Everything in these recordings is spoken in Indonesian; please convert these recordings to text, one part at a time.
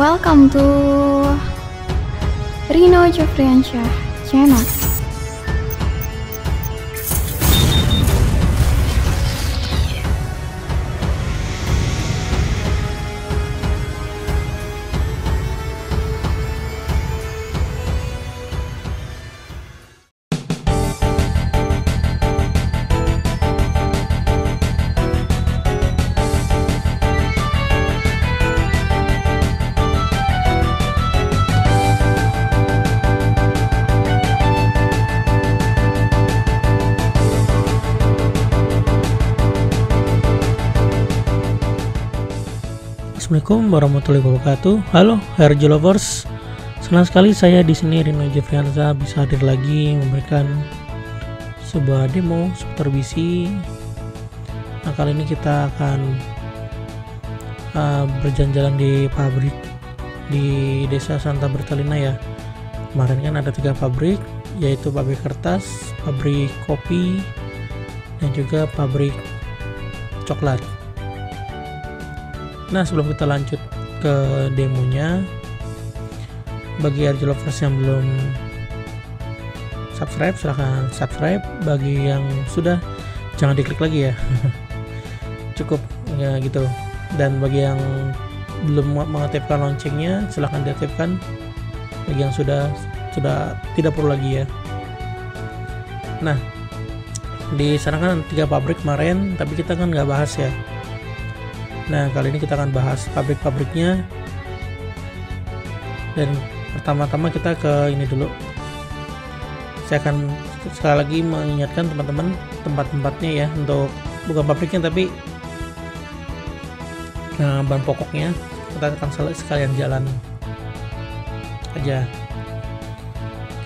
Welcome to Rino Jofriansyah channel. Assalamualaikum warahmatullahi wabarakatuh. Halo RJ lovers, senang sekali saya di sini Rino Jofriansyah bisa hadir lagi memberikan sebuah demo seputar BC. Nah, kali ini kita akan berjalan-jalan di pabrik di desa Santa Bertalina ya. Kemarin kan ada 3 pabrik, yaitu pabrik kertas, pabrik kopi, dan juga pabrik coklat. Nah, sebelum kita lanjut ke demonya, bagi RJ lovers yang belum subscribe, silahkan subscribe. Bagi yang sudah, jangan diklik lagi ya. Cukup ya gitu. Dan bagi yang belum mengaktifkan loncengnya, silahkan diaktifkan. Bagi yang sudah tidak perlu lagi ya. Nah, di sana kan 3 pabrik kemarin, tapi kita kan nggak bahas ya. Nah, kali ini kita akan bahas pabrik-pabriknya. Dan pertama-tama kita ke ini dulu. Saya akan sekali lagi mengingatkan teman-teman tempat-tempatnya ya, untuk bukan pabriknya tapi bahan pokoknya. Kita akan sekalian jalan aja.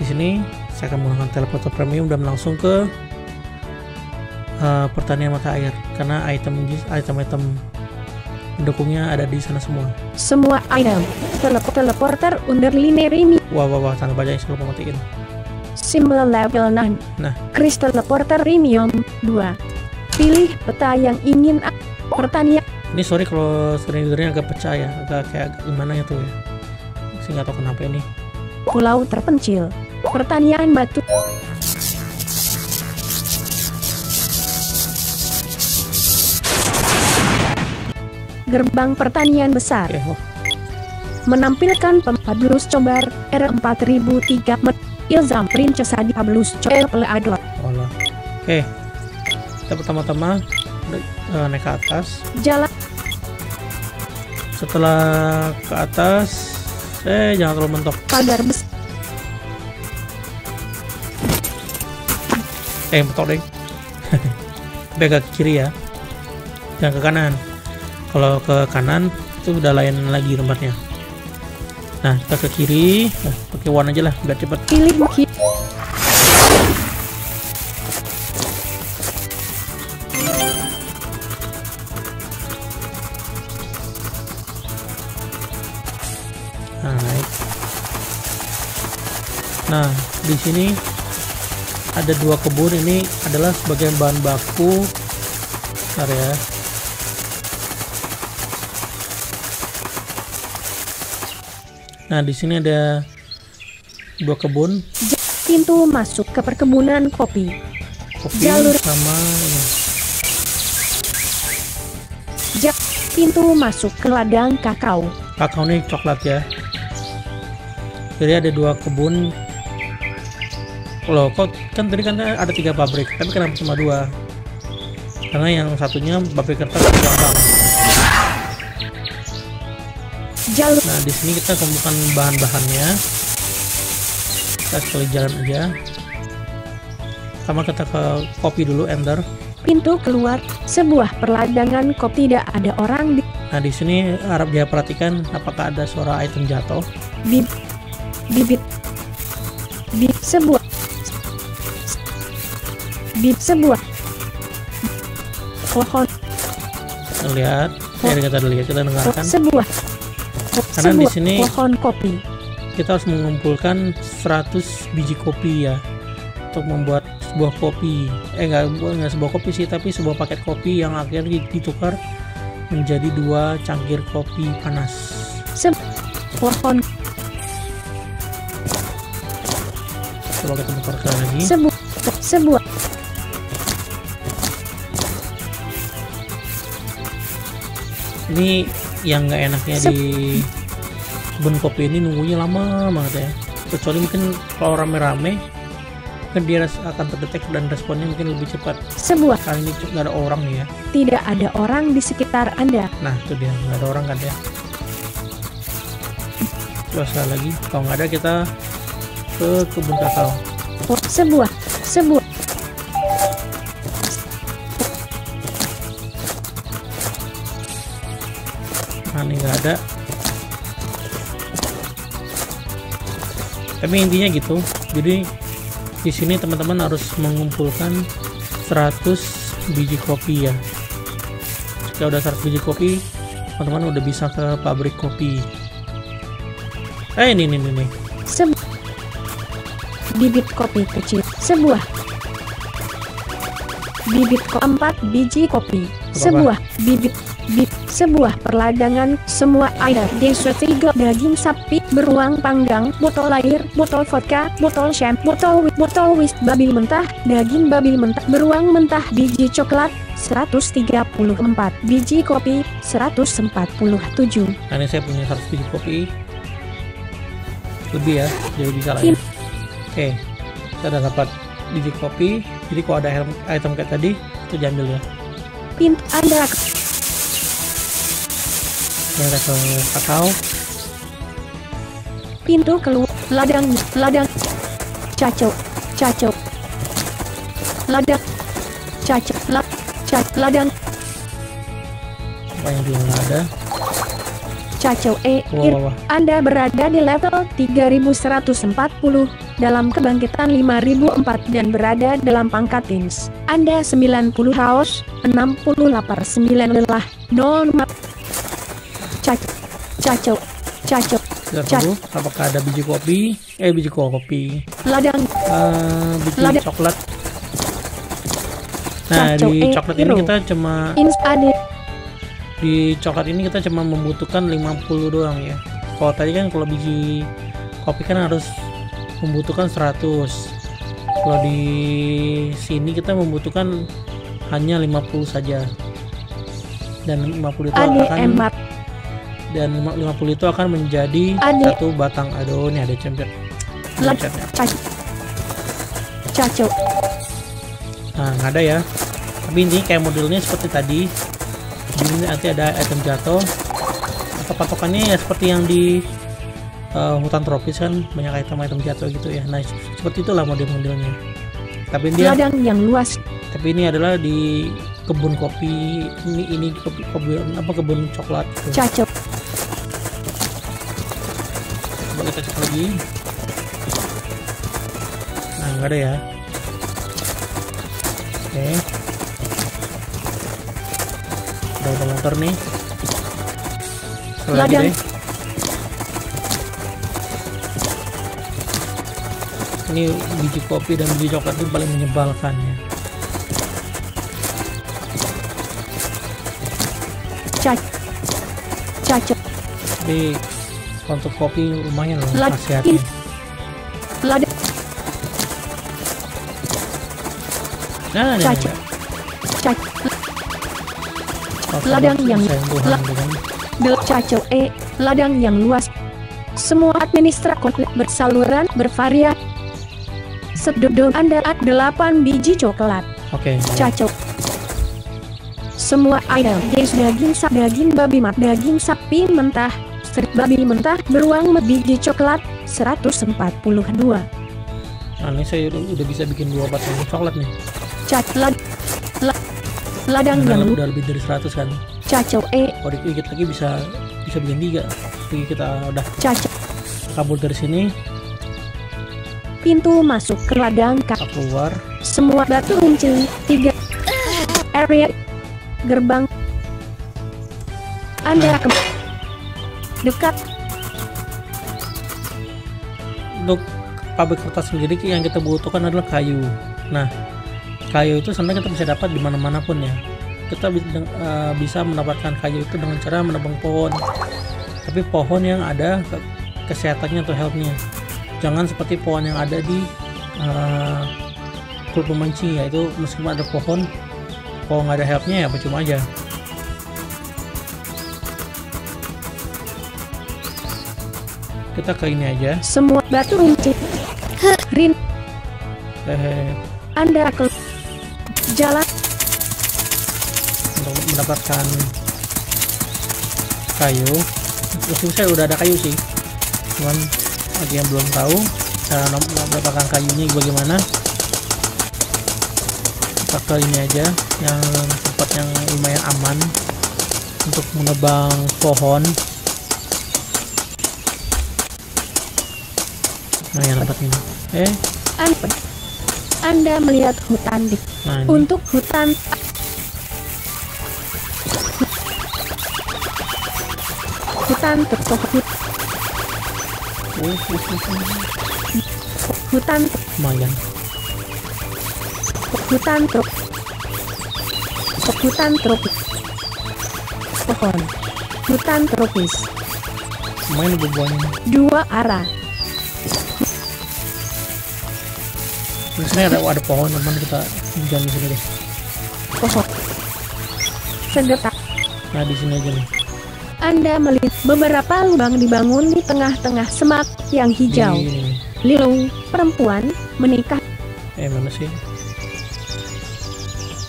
Di sini saya akan menggunakan teleporter premium dan langsung ke pertanian mata air, karena item pendukungnya ada di sana semua. Semua item teleporter underline ini. Wah, tanda bacanya saya lupa matiin. Simbol level 6. Nah, Kris teleporter premium 2. Pilih peta yang ingin pertanian. ini sorry kalau screen-readernya agak pecah ya, agak gimana ya tuh ya. Saya nggak tahu kenapa ini. Pulau terpencil. Pertanian batu. Gerbang pertanian besar. Oke, Menampilkan Pabulus Cobar R4003 Ilzam Princesa di Pabulus Cobar. Oke, kita pertama-tama naik ke atas. Jalan. Setelah ke atas, jangan terlalu mentok. Pagar besar. Mentok deh. Agak ke kiri ya, jangan ke kanan. Kalau ke kanan itu udah lain lagi tempatnya. Nah, kita ke kiri, pakai one aja lah, biar cepet. Pilih kiri. Nah, naik. Nah, di sini ada 2 kebun. Ini adalah sebagai bahan baku. Bentar ya. Nah, di sini ada 2 kebun. Pintu masuk ke perkebunan kopi. Jalur sama ini. Pintu masuk ke ladang kakao. Kakao ini coklat ya. Jadi ada 2 kebun. Loh, kok kan tadi kan ada 3 pabrik, tapi kenapa cuma 2? Karena yang satunya pabrik kertas di belakang. Nah, di sini kita kumpulkan bahan-bahannya. Kita sekali jalan aja. Sama kita ke kopi dulu, enter. Pintu keluar sebuah perladangan kopi, tidak ada orang di. Nah, di sini harap dia perhatikan apakah ada suara item jatuh. Bibit sebuah pohon. Lihat, kita dengarkan. Sebuah Karena di sini pohon kopi. Kita harus mengumpulkan 100 biji kopi ya, untuk membuat sebuah kopi. Enggak sebuah kopi sih, tapi sebuah paket kopi yang akhirnya ditukar menjadi 2 cangkir kopi panas. pohon, Coba kita muter ke lagi. sebuah Ini yang nggak enaknya di kebun kopi ini, nunggunya lama banget ya. Kecuali mungkin kalau rame-rame, mungkin dia akan terdetek dan responnya mungkin lebih cepat. sebuah Kali ini nggak ada orang nih ya. tidak ada orang di sekitar Anda. Nah itu dia, nggak ada orang kan ya. Coba sekali lagi, kalau nggak ada kita ke kebun kakao. Sebuah Nah ini nggak ada. Tapi intinya gitu. Jadi di sini teman-teman harus mengumpulkan 100 biji kopi ya. Jika udah 100 biji kopi, teman-teman udah bisa ke pabrik kopi. Ini. bibit kopi kecil, sebuah bibit 4 biji kopi, sebuah sebuah perladangan, semua air, dessert 3 daging sapi beruang panggang, botol air, botol vodka, botol shampoo, botol whisk, babi mentah, daging babi mentah, beruang mentah, biji coklat 134, biji kopi 147. Nah ini saya punya 100 biji kopi lebih ya, jadi bisa lah ya. Oke, kita udah dapat biji kopi. Jadi kalau ada item kayak tadi itu diambil ya. Pintu Anda Kita ke kakao. pintu keluar, ladang cacok ladang cacok ladang Apa yang belum ada? cacok Wah. Anda berada di level 3140 dalam kebangkitan 5004 dan berada dalam pangkat teens. Anda 90 haus, 60 lapar, 9 lelah, 0 map. Cacok. Kita tunggu apakah ada biji kopi. Biji kopi. Ladang Biji coklat. Nah, Cacok, di coklat ini hero. kita cuma Di coklat ini kita cuma membutuhkan 50 doang ya. Kalau tadi kan kalau biji kopi kan harus membutuhkan 100. Kalau di sini kita membutuhkan hanya 50 saja. Dan 50 itu ADM 50 itu akan menjadi satu batang. Aduh, ini ada cempet. cacok. Nah, nggak ada ya. Tapi ini kayak modelnya seperti tadi. Ini nanti ada item jatuh. Atau patokannya ya seperti yang di hutan tropis kan, banyak item jatuh gitu ya. Nah, seperti itulah model-modelnya. Tapi dia Ladang yang luas. Tapi ini adalah di kebun kopi. Ini kebun coklat. Gitu. Cacok. Coba kita cek lagi. Nah, nggak ada ya. Oke. Udah motor nih. Lagi Ladang. deh. Ini biji kopi dan biji coklat itu paling menyebalkan ya. Cacok. Tapi untuk kopi lumayan loh Ladang. khasiatnya. Ladang. Nah, Cacok. Kalau Ladang sama yang sentuhan gitu kan. Cacok ladang yang luas. Semua administratif bersaluran bervariasi. Sedodol Anda 8 biji coklat. Oke. Cacok. Semua item daging babi mat, daging sapi mentah, babi mentah, beruang biji coklat 142. Nah, ini saya udah bisa bikin 2 batang coklat nih. Ladang yang Udah lebih dari 100 kan. cacok Kalau dikit lagi bisa bikin 3. Jadi kita udah cacok. kabur dari sini, Pintu masuk ke ladang kita keluar. semua batu runcing 3 area gerbang. Anda dekat Untuk pabrik kertas sendiri yang kita butuhkan adalah kayu. Nah, kayu itu sebenarnya kita bisa dapat di mana-mana pun ya. Kita bisa mendapatkan kayu itu dengan cara menebang pohon. tapi pohon yang ada kesehatannya atau healthnya. Jangan seperti pohon yang ada di klub memancing, yaitu meskipun ada pohon, kalau nggak ada healthnya ya percuma aja. Kita ke ini aja. Semua batu runcing. Rin, Anda ke jalan untuk mendapatkan kayu. Terus saya udah ada kayu sih, cuman bagi yang belum tahu cara mendapatkan kayunya bagaimana, kita ke ini aja yang tempat yang lumayan aman untuk menebang pohon. Nah, yang tempat ini. Anda melihat hutan di. Nah, ini. Untuk hutan tertutup. Hutan Lumayan. hutan tropis. Pohon. Hutan tropis. Lumayan buah-buahnya. Dua arah. Di sini ada pohon, teman, kita jalan di sini deh. Pohon. Sedetak. Nah, di sini aja nih. Anda melihat beberapa lubang dibangun di tengah-tengah semak yang hijau. Di- Lilung, perempuan, menikah. Mana sih?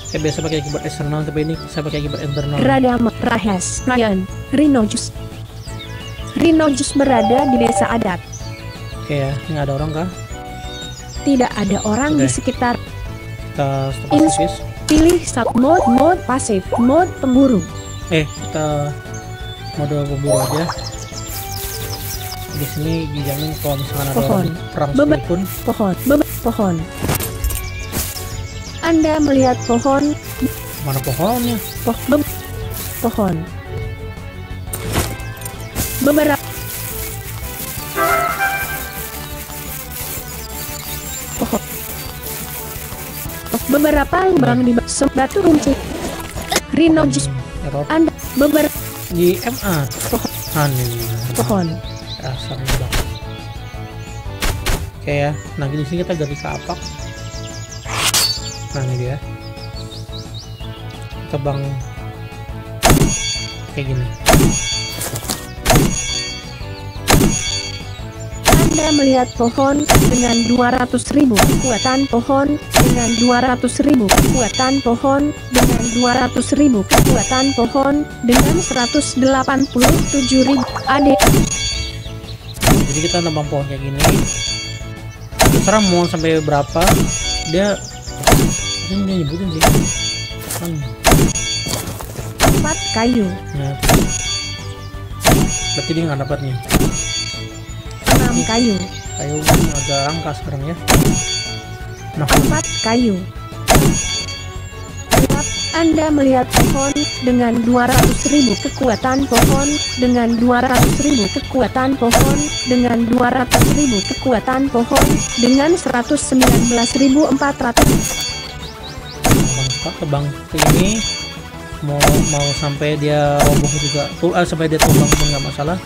Saya biasa pakai keyboard eksternal, tapi ini saya pakai keyboard internal. Radama, Rahes, Ryan, Rinojus. Rinojus berada di desa adat. Oke ya, ini ada orang kah? Tidak ada orang di Oke. sekitar. Kita stop Ins- aktivis. Pilih sub mode pasif, mode pemburu. Kita mode pemburu aja. Di sini dijamin kalau misalkan ada Pohon. orang perang Bebe- sekalipun. Pohon. Anda melihat pohon, Mana pohonnya? pohon. Beberapa pohon. Beberapa lubang di batu runcing. Rinojus. Error Anda beberapa di MA. Pohon. Aneh. pohon. Dasar banget. Oke ya. Nah, di sini kita ganti ke apak. Nah, ini dia. Tebang kayak gini. Anda melihat pohon dengan 200.000 kekuatan pohon dengan 200.000 kekuatan pohon dengan 200.000 kekuatan pohon dengan 187.000 AD. Jadi kita nambang pohon kayak gini. Terserah mau sampai berapa. Dia nyebutin sih. Kan. 4 kayu, Nah, berarti dia nggak dapatnya. 6 kayu, Kayu agak langka sekarang ya. Nah, 4 kayu. Anda melihat pohon dengan 200.000 kekuatan pohon dengan 200.000 kekuatan pohon dengan 200.000 kekuatan pohon dengan 119.400. tebang ke ini mau sampai dia roboh juga sampai dia tumbang pun nggak masalah.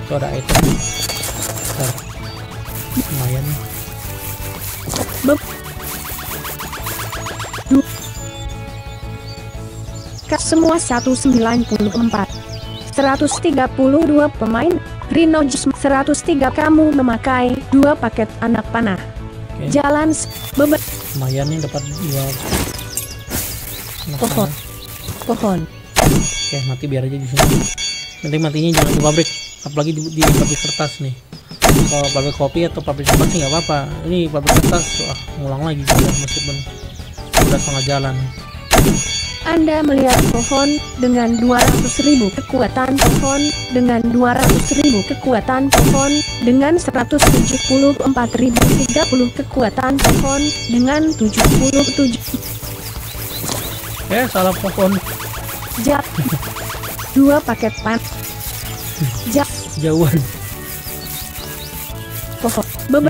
Itu ada item. Bentar. Lumayan. Semua 194. 132 pemain. Rinojus 103. Kamu memakai 2 paket anak panah. Oke. Jalan Lumayan nih dapat 2 pohon. Pohon. Oke, mati biar aja di sini. Nanti matinya jangan di pabrik, apalagi di pabrik kertas nih. Kalau pabrik kopi atau pabrik cepat sih nggak apa-apa. Ini pabrik kertas, wah ngulang lagi juga meskipun udah setengah jalan. Anda melihat pohon dengan 200.000 kekuatan pohon dengan 200.000 kekuatan pohon dengan 174.030 kekuatan pohon dengan 77 Salah pohon. jat 2 paket pan jat Jauhan. pohon udah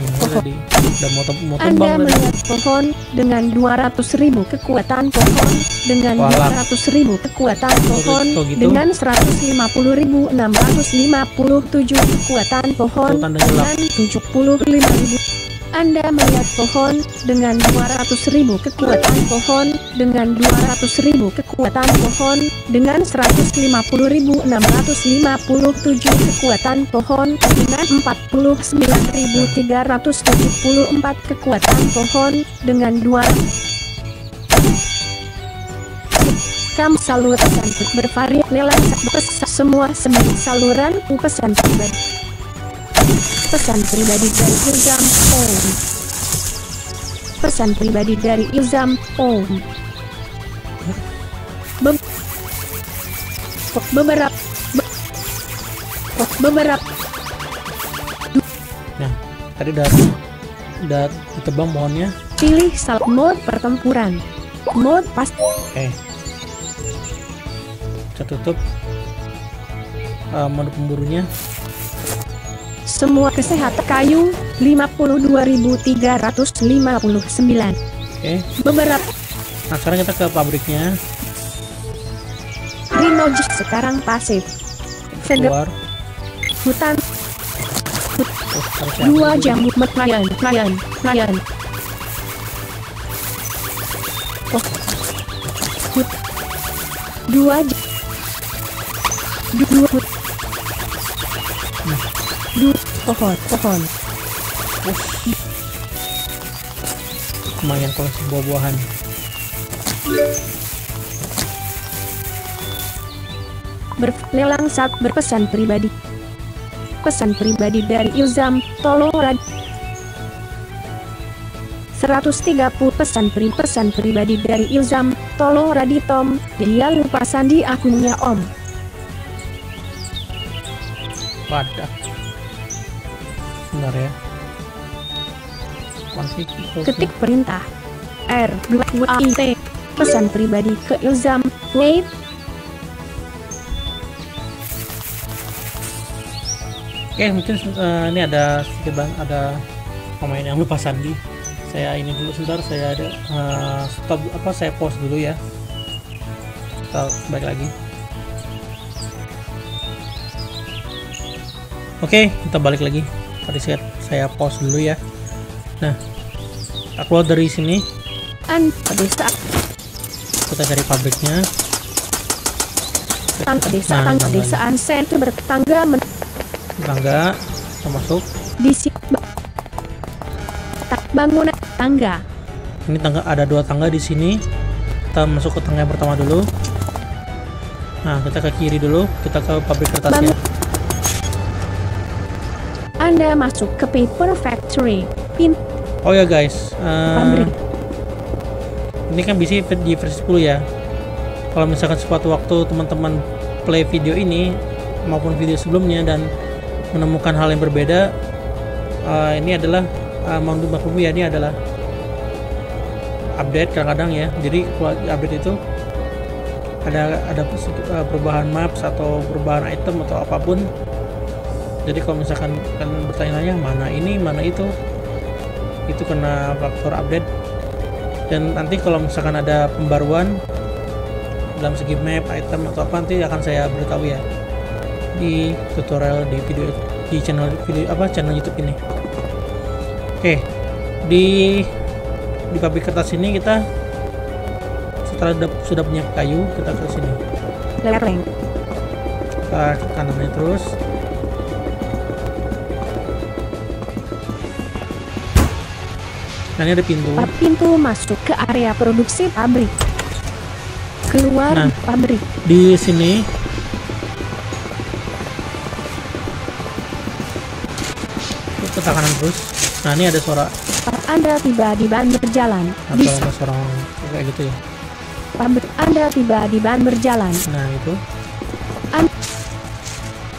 mau Anda tumbang tadi. melihat pohon dengan 200.000 kekuatan pohon, dengan Walah. 200.000 kekuatan pohon, Oh, gitu? dengan 150.657 kekuatan pohon, Tuh, tanda gelap. dengan 75.000. Anda melihat pohon dengan 200.000 kekuatan pohon, dengan 200.000 kekuatan pohon, dengan 150.657 kekuatan pohon, dengan 49.374 kekuatan pohon, dengan 2 Kam salur pesan bervariasi lelang semua saluran pesan pribadi. Pesan pribadi dari Ilzam Om. Pesan pribadi dari Ilzam Om. Beberapa Nah, tadi udah ditebang pohonnya. pilih mode pertempuran. Mode pas Oke. Kita tutup mode pemburunya. semua kesehatan kayu 52.359. Oke. Beberapa Nah, sekarang kita ke pabriknya. Rhino sekarang pasif. Sedep Keluar. hutan Terus harusnya 2 jambu melayan. Oh. Hut 2 pohon lumayan koleksi buah-buahan. berlelang saat berpesan pribadi. Pesan pribadi dari Ilzam, tolong 130 pesan pribadi dari Ilzam, tolong Raditom, dia lupa sandi akunnya Om. Wadah. Bentar ya. Masih Ketik perintah R2IT. Pesan pribadi ke Ilzam, wait. Oke, mungkin ini ada sedikit ada pemain yang lupa sandi. Saya ini dulu sebentar, saya ada stop saya pause dulu ya. Kita balik lagi. Oke, kita balik lagi. Tadi saya pause dulu ya. Nah, kita keluar dari sini. Kita cari pabriknya. Pedesaan senter bertetangga Tangga, kita masuk. di bangunan tangga. Ini tangga, ada 2 tangga di sini. Kita masuk ke tangga yang pertama dulu. Nah, kita ke kiri dulu. Kita ke pabrik kertasnya. Anda masuk ke paper factory. Oh ya guys, Pabrik. ini kan bisa di versi 10 ya. Kalau misalkan suatu waktu teman-teman play video ini maupun video sebelumnya dan menemukan hal yang berbeda, ini adalah maklum ya, ini adalah update kadang-kadang ya. Jadi kalau update itu ada perubahan maps atau perubahan item atau apapun. Jadi kalau misalkan kan bertanya-tanya mana ini mana itu kena faktor update. Dan nanti kalau misalkan ada pembaruan dalam segi map, item atau apa, nanti akan saya beritahu ya di tutorial di video di channel YouTube ini. Oke, di pabrik kertas ini kita setelah sudah punya kayu, kita ke sini. Lereng. Kita ke kanannya terus. Nah, ini ada pintu. Pintu masuk ke area produksi pabrik. Keluar Nah. pabrik. Di sini kita kanan terus. Nah, ini ada suara Anda tiba di ban berjalan. atau ada suara kayak gitu ya. Pabrik Anda tiba di ban berjalan. Nah, itu. An-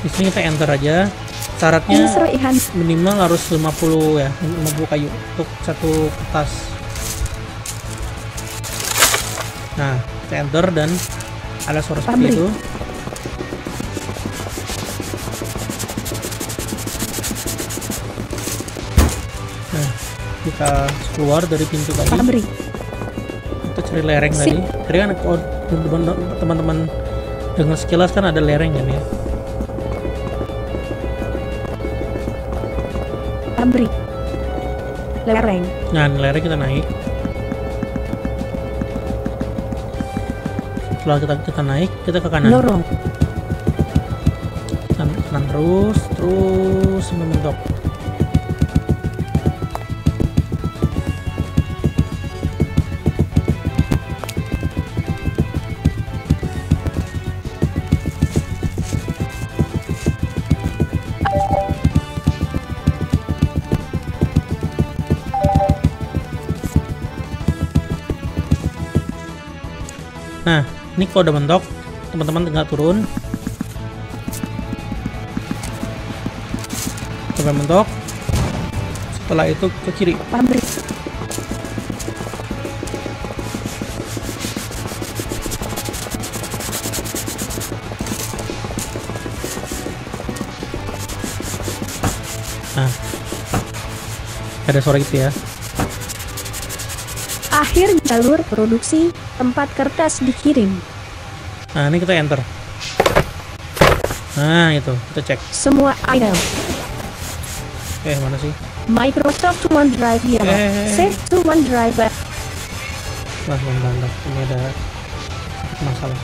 Di sini kita enter aja. Syaratnya Seraihan minimal harus 50 ya, 50 kayu untuk satu kertas. Nah, kita enter dan ada suara seperti Pabrik. itu. kita keluar dari pintu tadi, pabrik, kita cari lereng tadi. Tadi kan kalau teman-teman dengan sekilas kan ada lereng kan ya. pabrik, lereng, Nah, ini lereng kita naik. Setelah kita naik, kita ke kanan. lorong, Kanan terus sampai mentok. Nah, ini kalau udah mentok, teman-teman tinggal turun sampai mentok. Setelah itu ke kiri. pabrik, Nah, ada suara gitu ya. akhir jalur produksi, tempat kertas dikirim, Nah, ini kita enter. Nah, itu kita cek. semua item, Mana sih? Microsoft OneDrive Yellow, save to OneDrive, Nah, bentar. Ini ada masalah.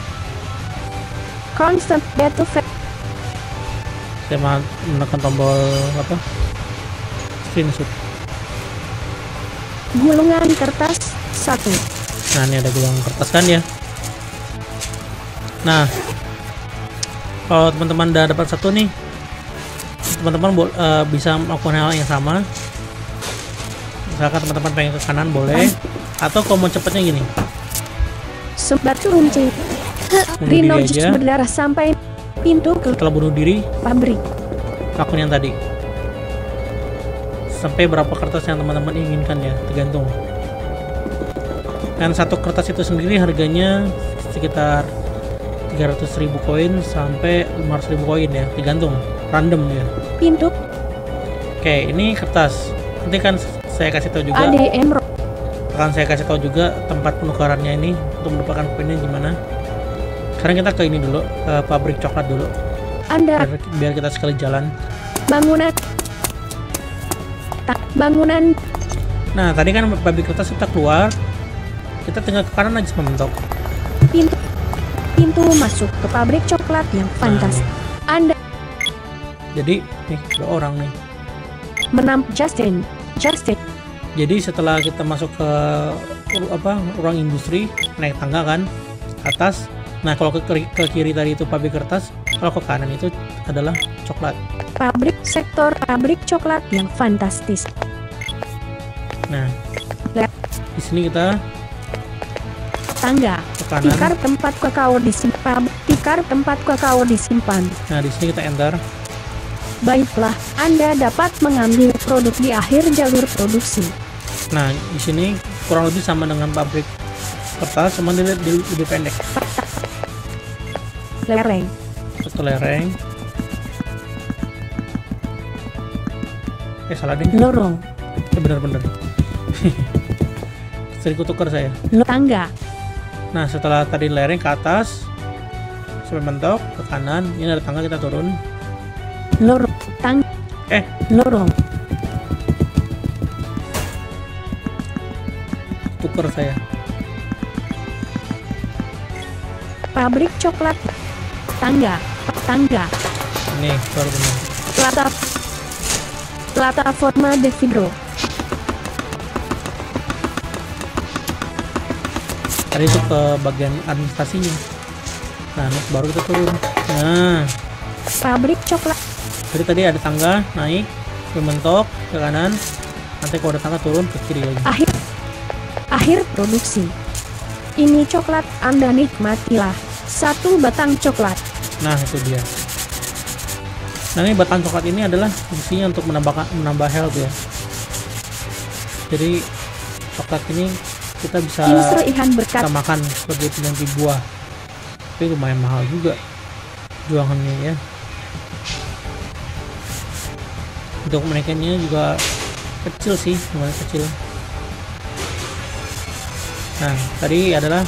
constant battlefield, Saya mau menekan tombol apa? Screenshot. gulungan kertas 1, Nah, ini ada gulungan kertas kan ya. Nah, kalau teman-teman udah dapat satu nih, teman-teman bisa melakukan hal yang sama. Misalkan teman-teman pengen ke kanan boleh, atau kalau mau cepatnya gini, batu runcing, bunuh Rhino diri Juice aja. berdarah sampai pintu ke Setelah bunuh diri, pabrik, lakukan yang tadi. Sampai berapa kertas yang teman-teman inginkan ya, tergantung. Dan satu kertas itu sendiri harganya sekitar 300.000 koin sampai 500.000 koin ya, tergantung, random ya. pintu Oke, ini kertas. Nanti kan saya kasih tahu juga, ADM akan saya kasih tahu juga tempat penukarannya ini untuk mendapatkan koinnya gimana. Sekarang kita ke ini dulu, ke pabrik coklat dulu, Anda biar kita sekali jalan. bangunan bangunan Nah, tadi kan pabrik kertas kita keluar, kita tinggal ke kanan aja mentok. pintu pintu masuk ke pabrik coklat yang fantastis. Anda Jadi nih ada orang nih. Justin Jadi setelah kita masuk ke ruang industri, naik tangga kan ke atas. Nah, kalau ke kiri tadi itu pabrik kertas, kalau ke kanan itu adalah coklat. sektor pabrik coklat yang fantastis. Nah, di sini kita Tangga ke kanan. tikar tempat kakao disimpan. Nah, di sini kita enter. Baiklah, Anda dapat mengambil produk di akhir jalur produksi. Nah, di sini kurang lebih sama dengan pabrik kertas, cuma dia lebih pendek. Lereng, Satu lereng. Salah deh. lorong, Bener-bener. Sering kutukar saya. tangga, Nah, setelah tadi lereng ke atas sampai mentok ke kanan, ini ada tangga, kita turun. lorong, lorong, Tuker saya. pabrik coklat, tangga, Ini baru benar. plataforma de vidro, Tadi itu ke bagian administrasinya. Nah, baru kita turun. Nah, pabrik coklat, jadi tadi ada tangga naik ke mentok ke kanan. Nanti kalau ada tangga turun ke kiri lagi. akhir produksi. Ini coklat, Anda nikmatilah. 1 batang coklat. Nah, itu dia. Nah, ini batang coklat ini adalah fungsinya untuk menambah health ya. Jadi coklat ini kita bisa Insreihan berkat kita makan sebagai pengganti buah. Tapi lumayan mahal juga jualannya ya. Untuk menaikkannya juga kecil sih, lumayan kecil. Nah, tadi adalah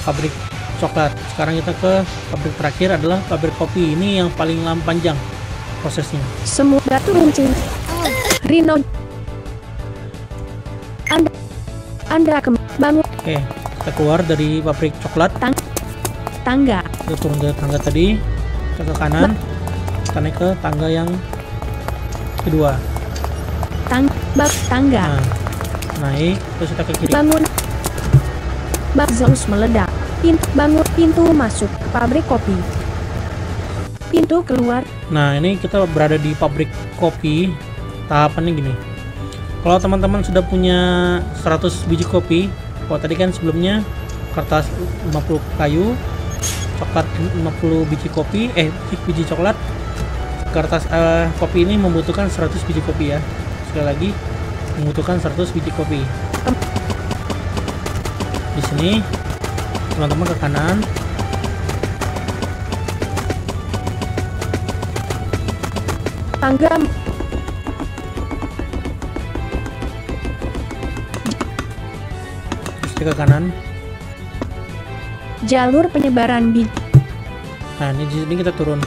pabrik coklat. Sekarang kita ke pabrik terakhir adalah pabrik kopi. Ini yang paling panjang prosesnya. Semua batu runcing. Rino. Anda bangun Oke, kita keluar dari pabrik coklat. tangga. Kita turun dari tangga tadi, kita ke kanan, kita naik ke tangga yang kedua. Tangga. Nah, naik, terus kita ke kiri. Bangun. Bak Zeus meledak. Pintu masuk pabrik kopi. Pintu keluar. Nah, ini kita berada di pabrik kopi. Tahapannya gini. Kalau teman-teman sudah punya 100 biji kopi, kalau tadi kan sebelumnya kertas 50 kayu, coklat 50 biji kopi, biji coklat. Kertas kopi ini membutuhkan 100 biji kopi ya. Sekali lagi, membutuhkan 100 biji kopi. Di sini teman-teman ke kanan. Tangga. Terus ke kanan. Jalur penyebaran biji. Nah, ini di sini kita turun.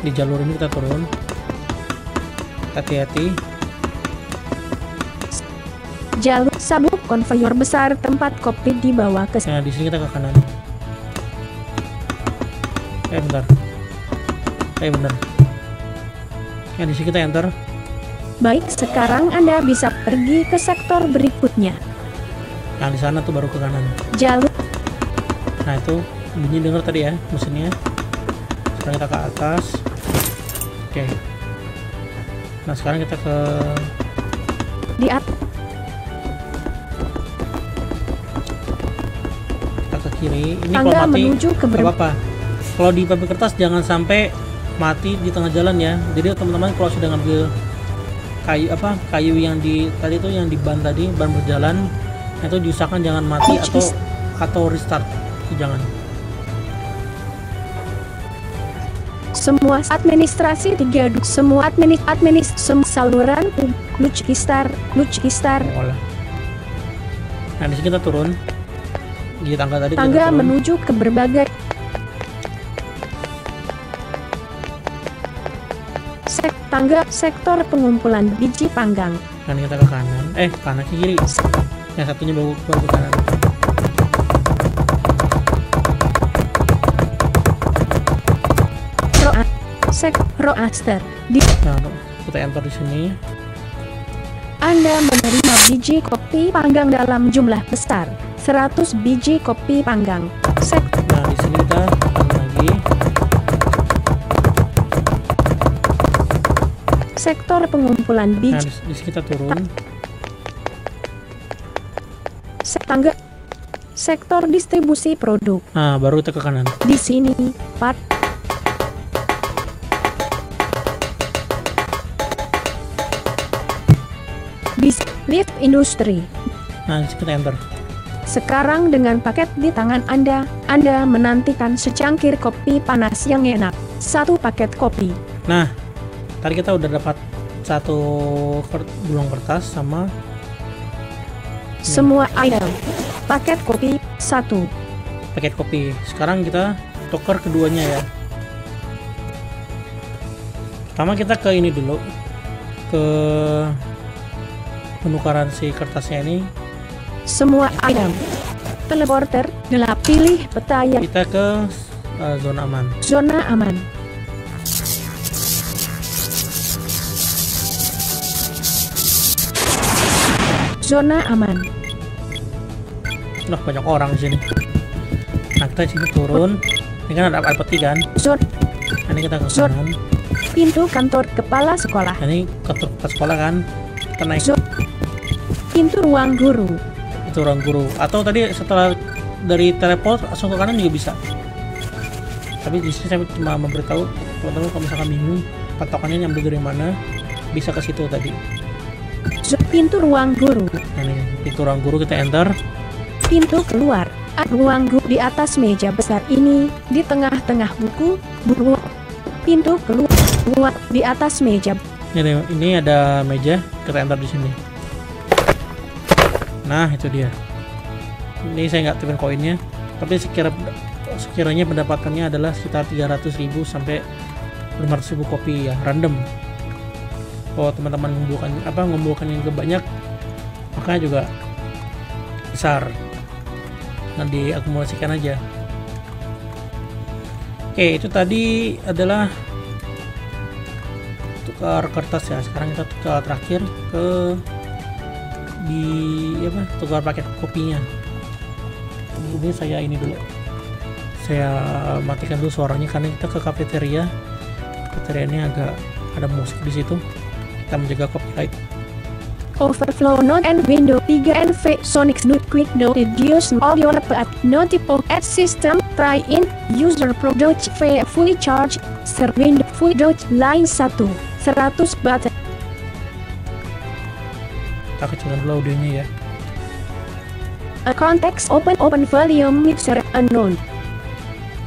Di jalur ini kita turun. Hati-hati. Jalur sabuk konveyor besar tempat kopi dibawa ke. Nah, di sini kita ke kanan. Bentar. Bentar. Ya, di sini kita enter. Baik, sekarang Anda bisa pergi ke sektor berikutnya. Yang di sana tuh baru ke kanan. Jalur. Nah, itu bunyi dengar tadi ya mesinnya. Sekarang kita ke atas. Oke. Nah, sekarang kita ke Di atas. kita ke kiri. Ini Tangga kalau mati menuju ke nggak apa-apa. Kalau di pabrik kertas jangan sampai mati di tengah jalan ya. Jadi teman-teman kalau sudah ngambil kayu yang di tadi tuh yang di ban tadi, ban berjalan, itu diusahakan jangan mati atau restart. Itu jangan. Semua administrasi semua saluran Luchkistar. Olah. Nah, di sini kita turun di tangga tadi. Tangga kita turun. menuju ke berbagai sektor pengumpulan biji panggang. Kan kita ke kanan, kanan ke kiri. Yang satunya baru ke kanan. Roaster. Nah, kita enter di sini. Anda menerima biji kopi panggang dalam jumlah besar. 100 biji kopi panggang. Nah, di sini kita turun lagi. Sektor pengumpulan Nah, biji. di sini kita turun. Tangga. Sektor distribusi produk. Nah, baru kita ke kanan. Di sini, lift industri. Nah, di sini kita enter. Sekarang dengan paket di tangan Anda menantikan secangkir kopi panas yang enak. 1 paket kopi. Nah, tadi kita udah dapat 1 gulung kertas sama Semua item. Paket kopi 1. paket kopi. Sekarang kita tukar keduanya ya. Pertama kita ke ini dulu, ke penukaran si kertasnya ini. Semua item. Teleporter. Pilih peta yang Kita ke zona aman. zona aman. Zona aman. Loh, banyak orang di sini. Nah, kita sini turun. Ini kan ada peti kan. Nah, ini kita ke kanan. Pintu kantor kepala sekolah. Nah, ini kantor sekolah kan. Kita naik. Pintu ruang guru. Itu ruang guru. Atau tadi setelah dari teleport langsung ke kanan juga bisa. Tapi di sini saya cuma memberitahu teman-teman kalau misalkan bingung patokannya ambil dari mana, bisa ke situ tadi. Pintu ruang guru. Nah, ini pintu ruang guru kita enter. Pintu keluar. Ruang guru di atas meja besar ini, di tengah-tengah buku. Pintu keluar di atas meja. Ini ada meja, kita enter di sini. Nah, itu dia. Ini saya nggak tipin koinnya, tapi sekiranya pendapatannya adalah sekitar 300.000 sampai 500.000 kopi ya, random. Kalau teman-teman ngumpulkan yang banyak, makanya juga besar. Nah, diakumulasikan aja. Oke, itu tadi adalah tukar kertas ya. Sekarang kita tukar terakhir ke tukar paket kopinya. Ini saya ini dulu. Saya matikan dulu suaranya karena kita ke kafeteria. Kafeteria ini agak ada musik di situ. Kita menjaga copyright. Overflow Note and Windows 3 NV Sonic Note Quick Note Reduce Audio Lepat Notipo at System Try in User Product V Fully Charge Ser Windows Full Dodge Line 1 100 baterai. Kita kecilkan dulu audionya ya. A context open volume mixer unknown.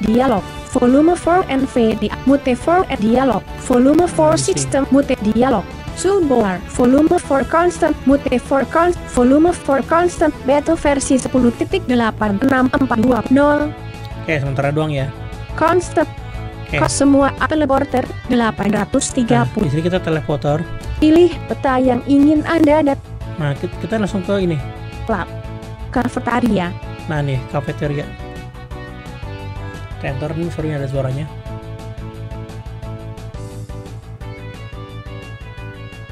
Dialog volume 4 NV mute 4 dialog volume 4 system mute dialog toolbar volume 4 constant mute 4 volume 4 constant beta versi 10.864220 Oke, sementara doang ya. constant. Oke. Semua teleporter 830. Nah, di sini kita teleporter. Pilih peta yang ingin Anda Nah, kita langsung ke ini. Club Cafeteria. Nah, nih kafeteria. Enter nih, sorry ada suaranya.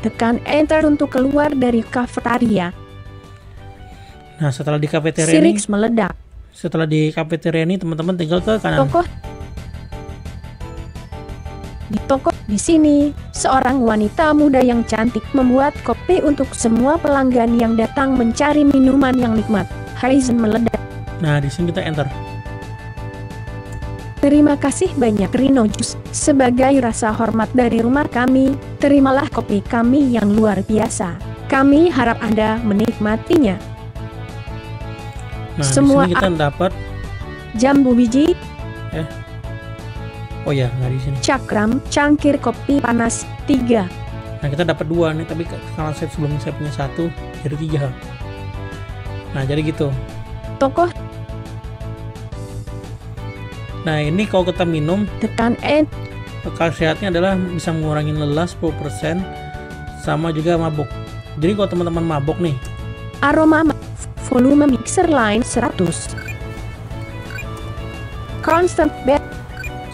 Tekan enter untuk keluar dari kafeteria. Nah, setelah di kafeteria ini, Sirix meledak. setelah di kafeteria ini teman-teman tinggal ke kanan. Toko di sini, seorang wanita muda yang cantik membuat kopi untuk semua pelanggan yang datang mencari minuman yang nikmat. Horizon meledak. Nah, di sini kita enter. Terima kasih banyak Rhino Juice. Sebagai rasa hormat dari rumah kami, terimalah kopi kami yang luar biasa. Kami harap Anda menikmatinya. Nah, Semua di sini kita dapat jambu biji, oh ya, nggak di sini. cakram, cangkir kopi panas 3. Nah, kita dapat 2 nih, tapi kalau saya sebelumnya saya punya 1, jadi 3. Nah, jadi gitu. Tokoh Nah, ini kalau kita minum, tekan N. khasiatnya adalah bisa mengurangi lelah 10%, sama juga mabuk. Jadi kalau teman-teman mabuk nih, Aroma volume mixer line 100. Constant bed.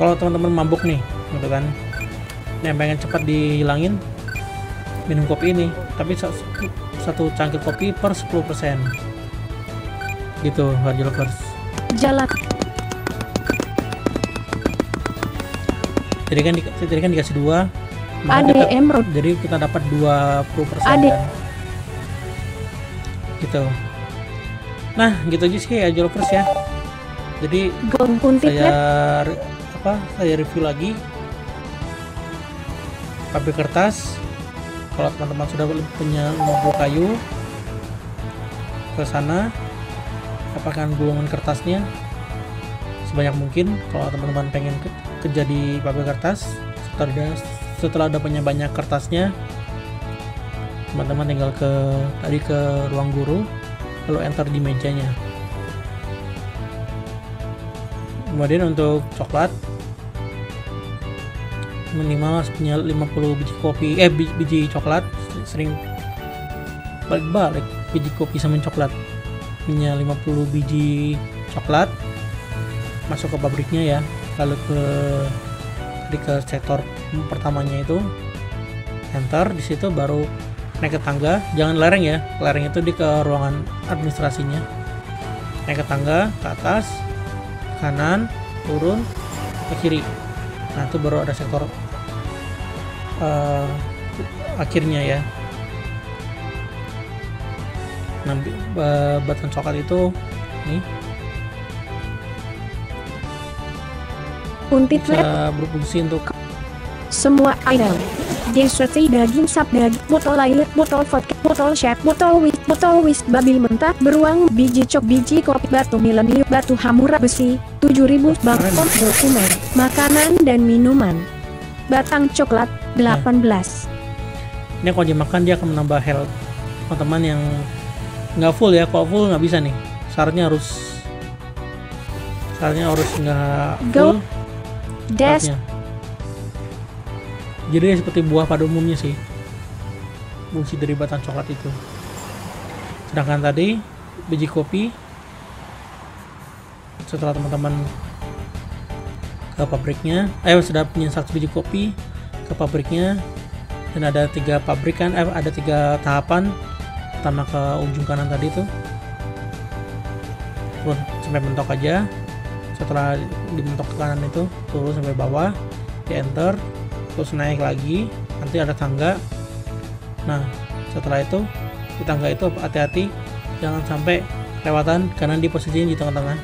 kalau teman-teman mabuk nih, gitu kan, yang pengen cepat dihilangin, minum kopi ini, tapi satu cangkir kopi per 10%. Gitu, Radio Lovers. Jalan Jadi kan dikasih 2, ADM Road. jadi kita dapat 20% Ade. kan? Gitu. Nah, gitu aja sih Radio Lovers ya. Jadi Gong Puntit saya review lagi pabrik kertas. Kalau teman-teman sudah punya 50 kayu, ke sana apakan gulungan kertasnya sebanyak mungkin. Kalau teman-teman pengen kerja di pabrik kertas, setelah udah punya banyak kertasnya, teman-teman tinggal ke ruang guru, lalu enter di mejanya. Kemudian untuk coklat, minimal punya 50 biji kopi, biji coklat. Sering balik biji kopi sama coklat. Punya 50 biji coklat, masuk ke pabriknya ya, lalu ke sektor pertamanya itu enter. Di situ baru naik ke tangga, jangan lereng ya, lereng itu di ke ruangan administrasinya. Naik ke tangga ke atas, kanan, turun ke kiri. Nah, itu baru ada sektor akhirnya ya. Nah, batang coklat itu nih Puntit Lab. bisa berfungsi untuk Semua item. Dessert daging sap daging, botol air, botol vodka, botol chef, botol wis, babi mentah, beruang, biji kopi, batu milenium, batu hamura besi, 7.000 bangkok dokumen, makanan dan minuman. Batang coklat 18. Ini kalau dimakan dia akan menambah health teman-teman yang nggak full ya. Kalau full nggak bisa nih, syaratnya harus nggak full Dash. syaratnya. Jadi seperti buah pada umumnya sih, fungsi dari batang coklat itu. Sedangkan tadi biji kopi, setelah teman-teman ke pabriknya, sudah punya 100 biji kopi ke pabriknya, dan ada 3 pabrikan, ada 3 tahapan. Pertama ke ujung kanan tadi tuh, turun sampai mentok aja. Setelah dimentok ke kanan itu turun sampai bawah, di enter, terus naik lagi, nanti ada tangga. Nah setelah itu di tangga itu hati-hati jangan sampai kelewatan karena di posisinya di tengah-tengah.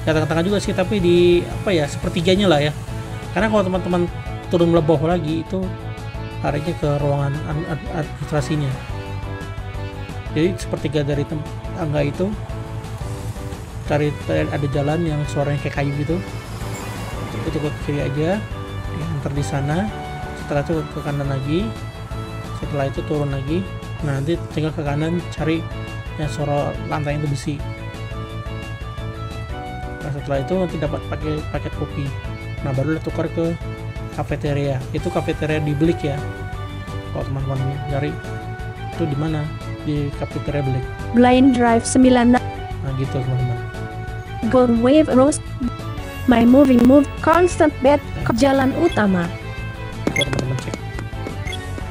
Ya tengah-tengah juga sih, tapi di sepertiganya lah ya. Karena kalau teman-teman turun lebih lagi itu arahnya ke ruangan administrasinya. Jadi sepertiga dari tangga itu cari ada jalan yang suaranya kayak kayu gitu. Itu ke kiri aja, enter di sana. Setelah itu ke kanan lagi. Setelah itu turun lagi. Nah nanti tinggal ke kanan cari yang suara lantai itu besi. Nah setelah itu nanti dapat paket kopi. Nah baru tukar ke kafeteria. Itu kafeteria di Blik ya. Kalau teman-teman cari itu di mana? Di kafeteria Blik. Blind Drive 9. Nah gitu teman-teman. Gold Wave Rose. My Moving Move Constant Bed. Jalan utama. Kalau teman-teman cek.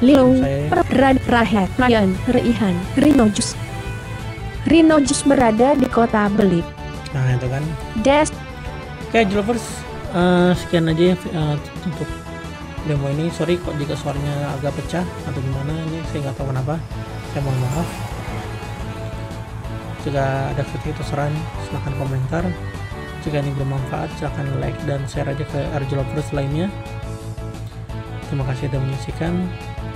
Lilo, Saya- Rahet, Ryan, Reihan, Rinojus. Rinojus berada di kota Belik. Nah itu kan. Dash. Oke Lovers, sekian aja ya untuk demo ini. Sorry kok jika suaranya agak pecah atau gimana, ini saya nggak tahu kenapa. Saya mohon maaf. Jika ada kritik atau saran silahkan komentar. Jika ini bermanfaat silahkan like dan share aja ke RJ Lovers lainnya. Terima kasih sudah menyaksikan.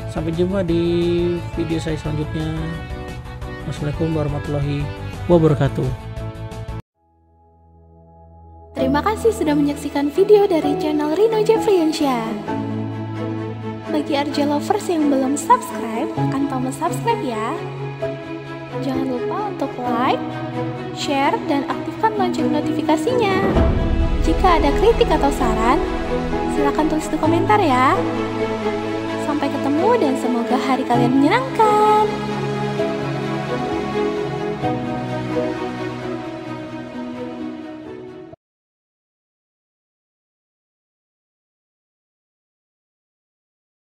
Sampai jumpa di video saya selanjutnya. Wassalamualaikum warahmatullahi wabarakatuh. Terima kasih sudah menyaksikan video dari channel Rino Jeffriansyah. Bagi RJ Lovers yang belum subscribe, tekan tombol subscribe ya. Jangan lupa untuk like, share, dan aktifkan lonceng notifikasinya. Jika ada kritik atau saran, silakan tulis di komentar ya. Sampai ketemu dan semoga hari kalian menyenangkan.